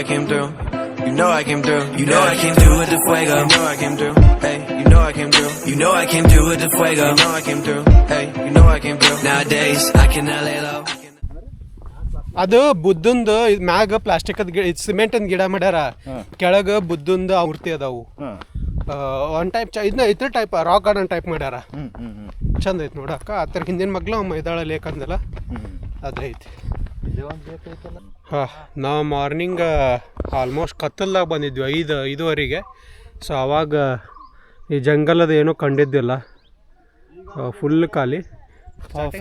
I came through. You know I came through. You know I came through with the fuego. You know I came through. Hey, you know I came through. You know I came through with the fuego. You know I came through. Hey, you know I came through. Nowadays I cannot lay low. ಅದು ಬುದ್ಧಂದು ಮ್ಯಾಗ plastic ಅದ್ cement ಅಂದ್ ಗಿಡ ಮಾಡ್ಯಾರ, ಕೆಳಗ ಬುದ್ಧಂದು ಆವೃತ್ತಿ ಅದಾವು. One type ಇದನ್ನ ಇದ್ರ ಟೈಪ್ ರಾಕ್ ಗಾರ್ಡನ್ ಟೈಪ್ ಮಾಡ್ಯಾರ. ಚಂದ ಐತಿ ನೋಡಕ್ಕ. ಆತರ ಹಿಂದಿನ ಮಗ್ಲು ಮೈದಾಳ ಲೇಕ್ ಅಂದಲ್ಲ ಅದೈತಿ. ನಾವು ಮಾರ್ನಿಂಗ್ ಆಲ್ಮೋಸ್ಟ್ ಕತ್ತಲ್ದಾಗ ಬಂದಿದ್ವಿ 5:05. ಸೊ ಅವಾಗ ಈ ಜಂಗಲದ ಏನೂ ಕಂಡಿದ್ದಿಲ್ಲ, ಫುಲ್ ಖಾಲಿ.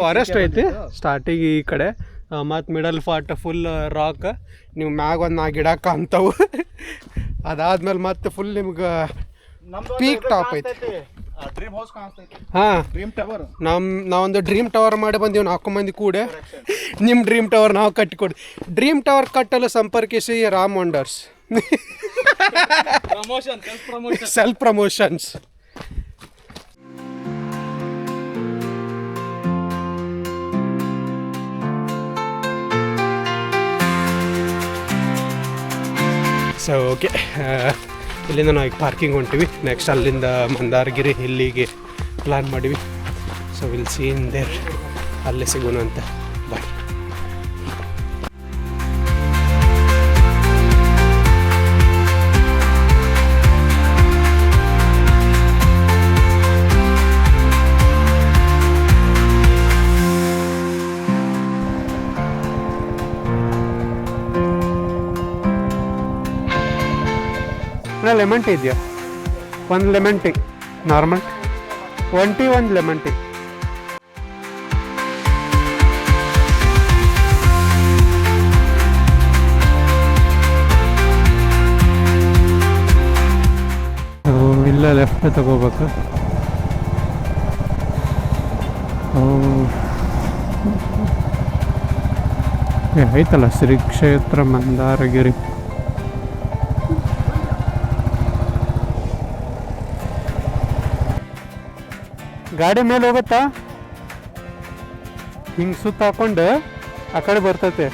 ಫಾರೆಸ್ಟ್ ಐತಿ ಸ್ಟಾರ್ಟಿಂಗ್ ಈ ಕಡೆ, ಮತ್ತು ಮಿಡಲ್ ಪಾರ್ಟ್ ಫುಲ್ ರಾಕ್. ನೀವು ಮ್ಯಾಗ ಒಂದು 4 ಗಿಡ ಕಾಣ್ತಾವು. ಅದಾದ್ಮೇಲೆ ಮತ್ತೆ ಫುಲ್ ನಿಮ್ಗೆ ಪೀಕ್ ಟಾಪ್ ಐತಿ. ಹಾಂ, ನಾವೊಂದು ಡ್ರೀಮ್ ಟವರ್ ಮಾಡಿ ಬಂದೀವಿ 4 ಮಂದಿ ಕೂಡ. ನಿಮ್ಮ ಡ್ರೀಮ್ ಟವರ್ ನಾವು ಕಟ್ಟಿಕೊಡಿ. ಡ್ರೀಮ್ ಟವರ್ ಕಟ್ಟಲು ಸಂಪರ್ಕಿಸಿ Ram wonders. Self promotions. So okay, ಇಲ್ಲಿಂದ ನಾವು ಈಗ ಪಾರ್ಕಿಂಗ್ ಹೊಂಟಿವಿ. ನೆಕ್ಸ್ಟ್ ಅಲ್ಲಿಂದ ಮಂದಾರಗಿರಿ ಇಲ್ಲಿಗೆ ಪ್ಲ್ಯಾನ್ ಮಾಡಿವಿ. So will see in their, ಅಲ್ಲೇ ಸಿಗೋಣ ಅಂತ. ಬಾಯ್. ಲೆಮನ್ ಟೀ ಇದೆಯಾ? 1 lemon tea normal, 1 tea 1 lemon tea. ಇಲ್ಲ ಲೆಫ್ಟ್ ತಗೋಬೇಕು. ಐತಲ್ಲ ಶ್ರೀ ಕ್ಷೇತ್ರ ಮಂದಾರಗಿರಿ. ಗಾಡಿ ಮೇಲೆ ಹೋಗುತ್ತಾ, ಹಿಂಗೆ ಸುತ್ತ ಹಾಕೊಂಡು ಆ ಕಡೆ ಬರ್ತೈತೆ.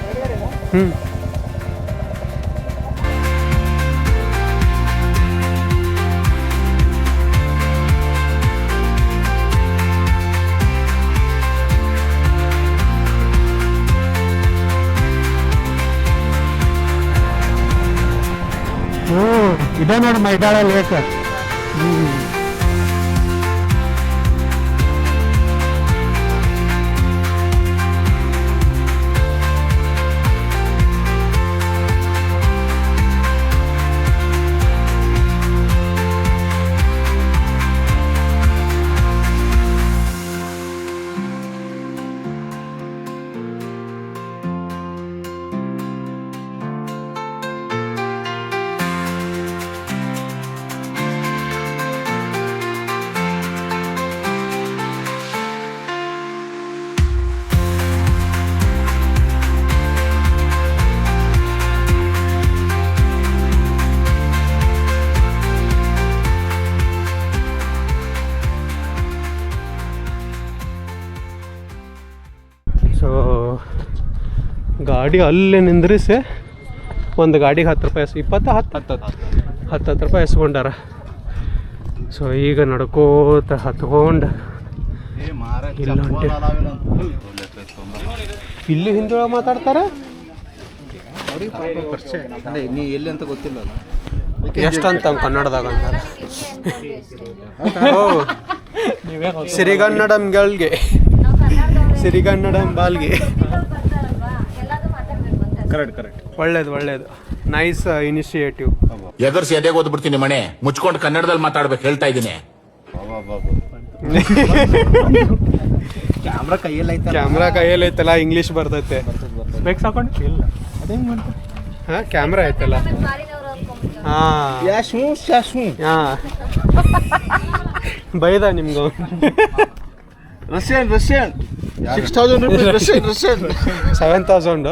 ಇದೇ ನೋಡಿ ಮೈದಾಳ ಲೇಕ್. ಸೊ ಗಾಡಿ ಅಲ್ಲೇ ನಿಂದ್ರಿಸಿ ಒಂದು ಗಾಡಿಗೆ 10 ರೂಪಾಯಿ 10 ರೂಪಾಯಿ ಎಸ್ಕೊಂಡಾರ. ಸೊ ಈಗ ನಡ್ಕೋತ ಹತ್ಕೊಂಡು ಇಲ್ಲ ಹೊಂಟೆ. ಇಲ್ಲಿ ಹಿಂದೆ ಮಾತಾಡ್ತಾರ, ಎಲ್ಲಿ ಅಂತ ಗೊತ್ತಿಲ್ಲ. ಎಷ್ಟಂತ ಕನ್ನಡದಾಗ ಅಂತಾರೆ. ಸಿರಿಗನ್ನಡಂಗೆ ಸಿರಿಗನ್ನಡಂ ಬಾಲ್ಗೆ. ಕರೆಕ್ಟ್. ಒಳ್ಳೇದು. Nice initiative. ಎದುರ್ಸಿ ಎದೆಗೆ ಓದ್ಬಿಡ್ತೀನಿ ಮನೆ ಮುಚ್ಕೊಂಡು ಕನ್ನಡದಲ್ಲಿ ಮಾತಾಡ್ಬೇಕು ಹೇಳ್ತಾ ಇದ್ದೀನಿ. ಕ್ಯಾಮ್ರಾ ಕೈಯಲ್ಲಿ ಐತಲ್ಲ, ಇಂಗ್ಲೀಷ್ ಬರ್ತೈತೆ. ಸ್ಪೆಕ್ಸ್ ಹಾಕೊಂಡು ಇಲ್ಲ ಅದೇ ಹಾಂ, ಕ್ಯಾಮ್ರಾ ಐತಲ್ಲ. ಬೈದ ನಿಮ್ಗೆ ರಷ್ಯನ್ 6,000 rupees. Russian 7,000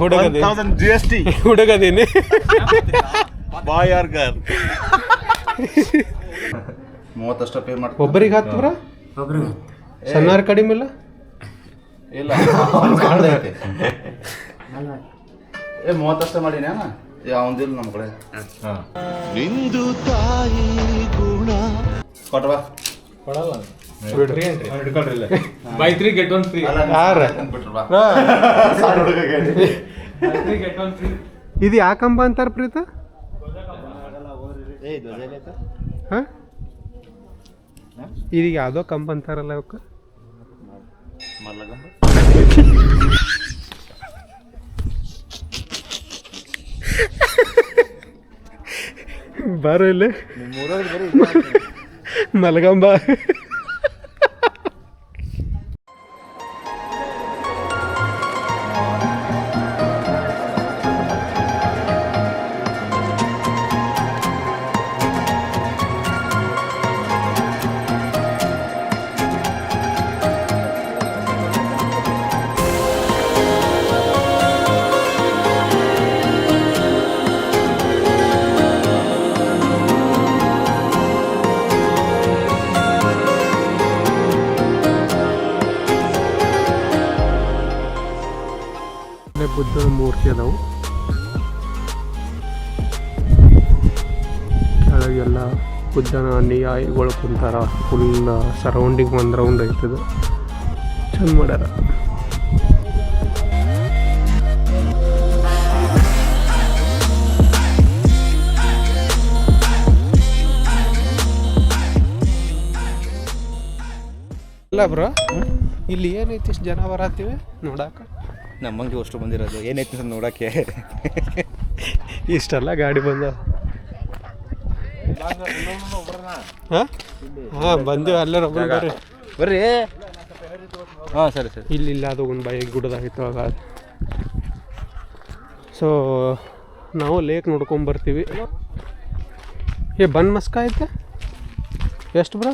ಹುಡುಗದಿ GST ಹುಡುಗದೀನಿ. ಬಾಯ್ ಆರ್ ಗರ್ 30 ಪೇ ಮಾಡ್ತಾರೆ ಒಬ್ಬರಿಗೆ 10 ಬ್ರಾ. ಸಣ್ಣಾರ ಕಡಿಮೆ ಇಲ್ಲ 30 ಮಾಡಿನ ಯಾವಂದಿಲ್ಲ ನಮ್ಮ ಕಡೆ ನಿಂದು ತಾಯಿ ಗುಣ ಕೊಟ್ವಾ ಬೈ 3 get 1 free. ಇದು ಯಾಕಂಬ ಅಂತಾರ ಪ್ರೀತ? ಹಾಂ ಇದು ಯಾವುದೋ ಕಂಬ ಅಂತಾರಲ್ಲ ಅವಕ್ಕೆ ಬಾರೋ ಇಲ್ಲಿ ಮಲಗಂಬ. ಬುದ್ಧನ ಮೂರ್ತಿ ಅದಾವು. ಕೆಳಗೆಲ್ಲ ಬುದ್ಧನ ಅನುಯಾಯಿಗಳು ಕುಂತಾರ. ಫುಲ್ ಸರೌಂಡಿಂಗ್ ಒಂದು ರೌಂಡ್ ಐತದ. ಚಂದ ಮಾಡ್ಯಾರ. ಅಲ್ಲ ಬ್ರೋ, ಇಲ್ಲಿ ಏನೈತಿ ಇಷ್ಟು ಜನ ಬರತ್ತೀವಿ ನೋಡಾಕ? ನಮ್ಮಂಗೆ ಅಷ್ಟು ಬಂದಿರೋದು ಏನೈತಿ ಅಂತ ನೋಡೋಕ್ಕೆ. ಇಷ್ಟೆಲ್ಲ ಗಾಡಿ ಬಂದ. ಹಾಂ ಬಂದೀವಿ. ಅಲ್ಲೇ ಒಬ್ಬರು ಬರ್ರಿ. ಹಾಂ ಸರಿ ಸರಿ. ಇಲ್ಲಿ ಅದು ಒಂದು ಬೈಕ್ ಗುಡ್ಡದಾಗಿತ್ತು ಆಗ. ಸೊ ನಾವು ಲೇಕ್ ನೋಡ್ಕೊಂಬರ್ತೀವಿ. ಬಂದು ಮಸ್ಕ ಐತೆ. ಎಷ್ಟು ಬ್ರೋ?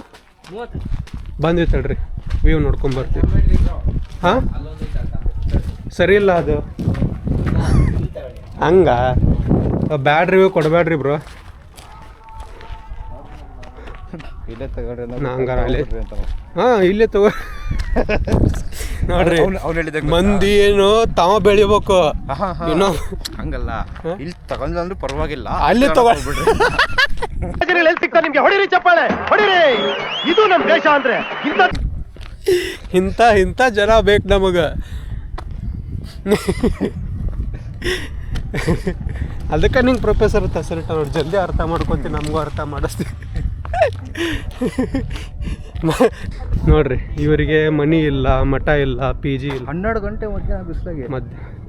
ಬಂದ್ವಿ ತಡ್ರಿ, ವ್ಯೂ ನೋಡ್ಕೊಂಬರ್ತೀವಿ. ಹಾಂ ಸರಿ ಇಲ್ಲ ಅದು ಹಂಗ ಬ್ಯಾಡ್ ರಿವ್ಯೂ ಕೊಡಬೇಡ್ರಿ ಬ್ರೋ. ಇಲ್ಲೇ ತಗೊಳ್ರಿ ಹಂಗಾರ ಅಲ್ಲಿ ಹಾಂ ಇಲ್ಲೇ ತಗೋ ನೋಡ್ರಿ. ಮಂದಿ ಏನು ತಾವ ಬೆಳಿಬೇಕು ಏನೋ ಹಂಗಲ್ಲ. ಇಲ್ಲಿ ತಗೊಂಡ್ರೆ ಪರವಾಗಿಲ್ಲ, ಅಲ್ಲಿ ತಗೊಳ್ಬಿಡ್ರಿ. ನಿಮ್ಗೆ ಹೊಡಿರಿ ಚಪ್ಪಾಳೆ ಹೊಡಿರಿ. ಇದು ನಮ್ಮ ದೇಶ ಅಂದ್ರೆ ಇಂಥ ಜನ ಬೇಕು ನಮಗೆ. ಅದಕ್ಕೆ ನಿಂಗೆ ಪ್ರೊಫೆಸರ್ ತಸರಿಟ್ಟ ನೋಡಿ, ಜಲ್ದಿ ಅರ್ಥ ಮಾಡ್ಕೊತೀನಿ, ನಮಗೂ ಅರ್ಥ ಮಾಡಿಸ್ತೀವಿ. ನೋಡ್ರಿ, ಇವರಿಗೆ ಮನಿ ಇಲ್ಲ, ಮಠ ಇಲ್ಲ, ಪಿ ಜಿ ಇಲ್ಲ. 12 ಗಂಟೆ ಮಧ್ಯಾಹ್ನ ಬಿಸಿಲಾಗೆ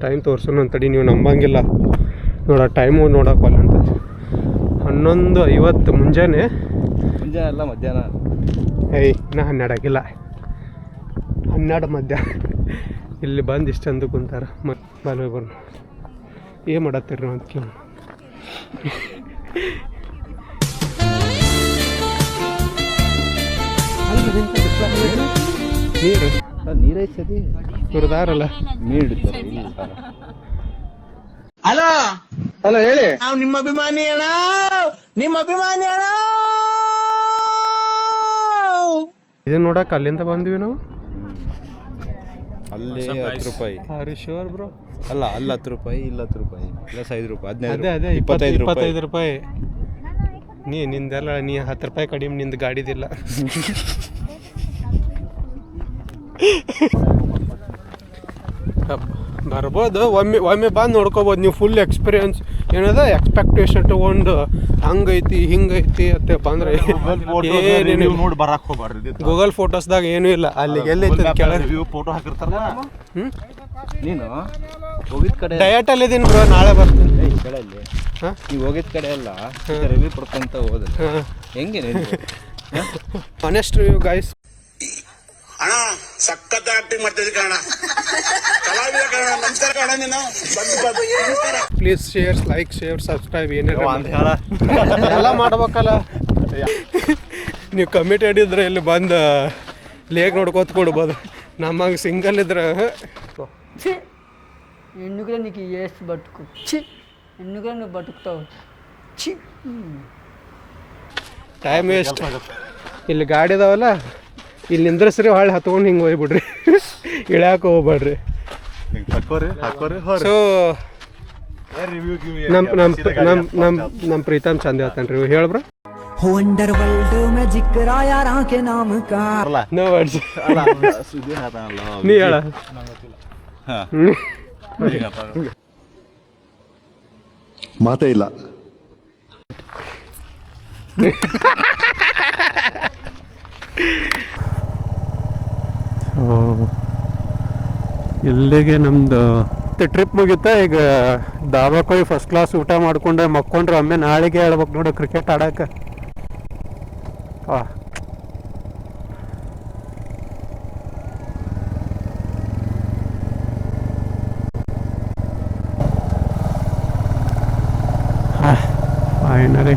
ಟೈಮ್ ತೋರ್ಸೋಣ ಅಂತಡಿ, ನೀವು ನಂಬಂಗಿಲ್ಲ. ನೋಡ ಟೈಮು ನೋಡೋಕ್ಕಲ್ಲ ಅಂತ. 11:50 ಮುಂಜಾನೆ ಅಲ್ಲ ಮಧ್ಯಾಹ್ನ. ನಾ 12 ಆಗಿಲ್ಲ, 12 ಮಧ್ಯಾಹ್ನ. ಇಲ್ಲಿ ಬಂದು ಇಷ್ಟಂದು ಕುಂತಾರ. ಬಲ್ವೆ ಬಂದು ಏನು ಮಾಡತ್ತೀರಿ ನಾವು ಅಂತ ಕೇಳ. ನೀರು ನೀರೈಸದಿ ಸುರಿದಾರಲ್ಲ ನೀರು. ಹಲೋ ಹಲೋ ಹೇಳಿ. ನಾವು ನಿಮ್ಮ ಅಭಿಮಾನಿ ಅಣ್ಣ, ನಿಮ್ಮ ಅಭಿಮಾನಿ ಅಣ್ಣ. ಇದನ್ನ ನೋಡಕ್ಕೆ ಅಲ್ಲಿಂದ ಬಂದ್ವಿ ನಾವು. ಅಲ್ಲಿ 10 ರೂಪಾಯಿ. Sure bro. ಅಲ್ಲ ಅಲ್ಲಿ 10 ರೂಪಾಯಿ, ಇಲ್ಲ 10 ರೂಪಾಯಿ, ಇಲ್ಲ 5 ರೂಪಾಯಿ, 15. ಅದೇ 25 ರೂಪಾಯಿ. ನಿಂದೆಲ್ಲ 10 ರೂಪಾಯಿ ಕಡಿಮೆ, ನಿಂದು ಗಾಡಿದಿಲ್ಲ. ಬರ್ಬೋದು, ಒಮ್ಮೆ ಬಂದು ನೋಡ್ಕೋಬೋದು ನೀವು. ಫುಲ್ ಎಕ್ಸ್ಪೀರಿಯನ್ಸ್ ಏನದ ಎಕ್ಸ್ಪೆಕ್ಟೇಷನ್ ತೊಗೊಂಡು ಹಂಗೈತಿ ಹಿಂಗೈತಿ ಅಂತ ಬಂದ್ರೆ ಏನೇನು ನೋಡಿ ಬರಕ್ಕೆ ಹೋಗ್ಬಾರ್ದು. ಗೂಗಲ್ ಫೋಟೋಸ್ದಾಗ ಏನೂ ಇಲ್ಲ. ಅಲ್ಲಿಗೆ ಎಲ್ಲೈತಿ ಕೆಳಗೆ ಫೋಟೋ ಹಾಕಿರ್ತಾರ. ನೀನು ಹೋಗಿದ ಕಡೆ ಡಯಟಲ್ಲಿ ಇದೀನಿ ಬ್ರೋ, ನಾಳೆ ಬರ್ತೀನಿ. ಈ ಕಡೆ ಅಲ್ಲಿ ನೀವು ಹೋಗಿದ ಕಡೆ ಎಲ್ಲ ರಿವ್ಯೂ ಕೊಡ್ಕೊಂತ ಹೋದ್ರೆ ಹೆಂಗೆ ಆನೆಸ್ಟ್ ರಿವ್ಯೂ ಗೈಸ್. ಅಣ್ಣ ಸಖತ್ ಆಕ್ಟಿಂಗ್ ಮಾಡ್ತಿದ್ದೆ ಕಣ, ಕಲಾವಿದ ಕಣ, ನಮಸ್ಕಾರ ಕಣ ನೀನು. ಪ್ಲೀಸ್ ಲೈಕ್ ಶೇರ್ ಸಬ್ಸ್ಕ್ರೈಬ್ ಏನೇನು ಎಲ್ಲ ಮಾಡ್ಬೇಕಲ್ಲ. ನೀವು ಕಮಿಟೆಡ್ ಇದ್ರೆ ಇಲ್ಲಿ ಬಂದು ಲೇಕ್ ನೋಡ್ಕೋತ ಕೊಡ್ಬೋದು. ನಮಗೆ ಸಿಂಗಲ್ ಇದ್ರೆ ఎందుకురా నీకు ఏసి బతుకు చి ఎందుకురా నువ్వు బతుకుతావు చి ಟೈಮ್ ವೇಸ್ಟ್. ಇಲ್ಲಿ ಗಾಡಿ ಇದಾವಲ್ಲ, ಇಲ್ಲಿ ನಿಂದ್ರಸ್ರಿ, ಹೊಳ್ಳಿ ಹತ್ಕೊಂಡು ಹಿಂಗೆ ಹೋಗ್ಬಿಡ್ರಿ, ಇಳ್ಯಾಕೆ ಹೋಗ್ಬೇಡ್ರಿ. ಹಾಕೋರಿ ಸೊ ನಮ್ಮ ಪ್ರೀತಮ್ ಚಂದ ಹೇಳ್ತಾನೆ ರೀ ಹೇಳ್ಬ್ರ वंडर वर्ल्ड में जिक्र यारा के नाम का ನೋ ವರ್ಡ್ಸ್ ಸುದ್ದಿ ಹೇಳ್ತಾನಲ್ಲ ನೀ ಹೇಳ ಮಾತೇ ಇಲ್ಲ. ಇಲ್ಲಿಗೆ ನಮ್ದು ಟ್ರಿಪ್ ಮುಗಿತಾ. ಈಗ ದಾಬಾಕ್ ಹೋಗಿ ಫಸ್ಟ್ ಕ್ಲಾಸ್ ಊಟ ಮಾಡ್ಕೊಂಡ್ರೆ ಮಕ್ಕೊಂಡ್ರೆ ಒಮ್ಮೆ ನಾಳೆಗೆ ಹೇಳ್ಬೇಕು ನೋಡು ಕ್ರಿಕೆಟ್ ಆಡಕ್ಕೆ. Finally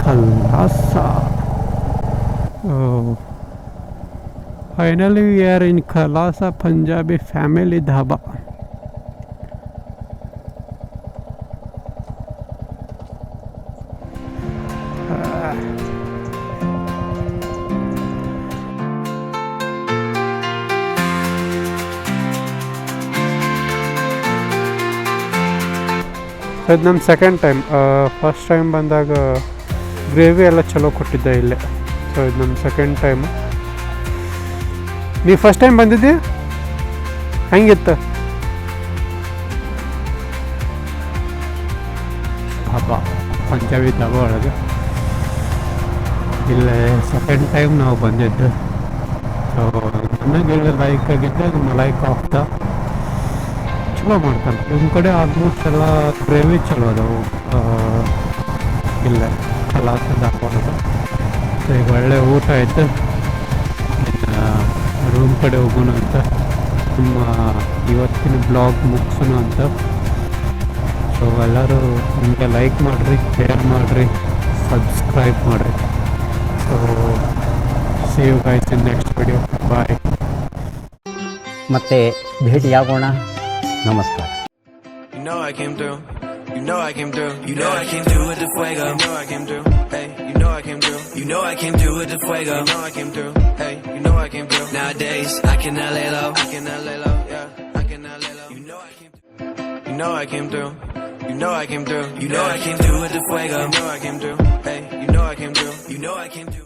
ಖಲಾಸ. Finally, we are in Khalasa Punjabi Family Dhaba. ಇದು ನಮ್ಮ ಸೆಕೆಂಡ್ ಟೈಮ್. ಫಸ್ಟ್ ಟೈಮ್ ಬಂದಾಗ ಗ್ರೇವಿ ಎಲ್ಲ ಚಲೋ ಕೊಟ್ಟಿದ್ದೆ ಇಲ್ಲೇ. ಸೊ ಇದು ನಮ್ಮ ಸೆಕೆಂಡ್ ಟೈಮು. ನೀವು ಫಸ್ಟ್ ಟೈಮ್ ಬಂದಿದ್ದಿ ಹೆಂಗಿತ್ತು? ಹಬ್ಬ ಪಂಜಾಬಿ ಧಾಬಾ ಒಳಗೆ ಇಲ್ಲೇ ಸೆಕೆಂಡ್ ಟೈಮ್ ನಾವು ಬಂದಿದ್ದು. ಸೊ ನನಗೆ ಲೈಕ್ ಆಗಿದ್ದಾಗ ಮಲೈ ಕಾಫ್ತಾ ಚಲೋ ಮಾಡ್ತಾರೆ. ನಿಮ್ಮ ಕಡೆ ಆಲ್ಮೋಸ್ಟ್ ಎಲ್ಲ ಗ್ರೇವಿ ಚಲೋ ಅದಾವು ಇಲ್ಲೇ ಖಲಾಸ ಧಾಬಾ ಒಳಗೆ. ಸೊ ಈಗ ಒಳ್ಳೆ ಊಟ ಆಯ್ತು. ರೂಮ್ ಕಡೆ ಹೋಗೋಣ ಅಂತ ನಮ್ಮ ಇವತ್ತಿನ ಬ್ಲಾಗ್ ಮುಗಿಸೋಣ ಅಂತ. ಸೊ ಎಲ್ಲರೂ ನಿಮಗೆ ಲೈಕ್ ಮಾಡಿರಿ, ಶೇರ್ ಮಾಡಿರಿ, ಸಬ್ಸ್ಕ್ರೈಬ್ ಮಾಡಿರಿ. So see you guys in next video. Bye. ಮತ್ತೆ ಭೇಟಿಯಾಗೋಣ. ನಮಸ್ಕಾರ. You know I came through. You know I came through. You know I came through with the fuego. You know I came through. Hey, you know I came through. You know I came through with the fuego. You know I came through. Hey, you know I came through. Nowadays I cannot lay low. I cannot lay low. Yeah, I cannot lay low. You know I came through. You know I came through. You know I came through. You know I came through with the fuego. You know I came through. Hey, you know I came through. You know I came through.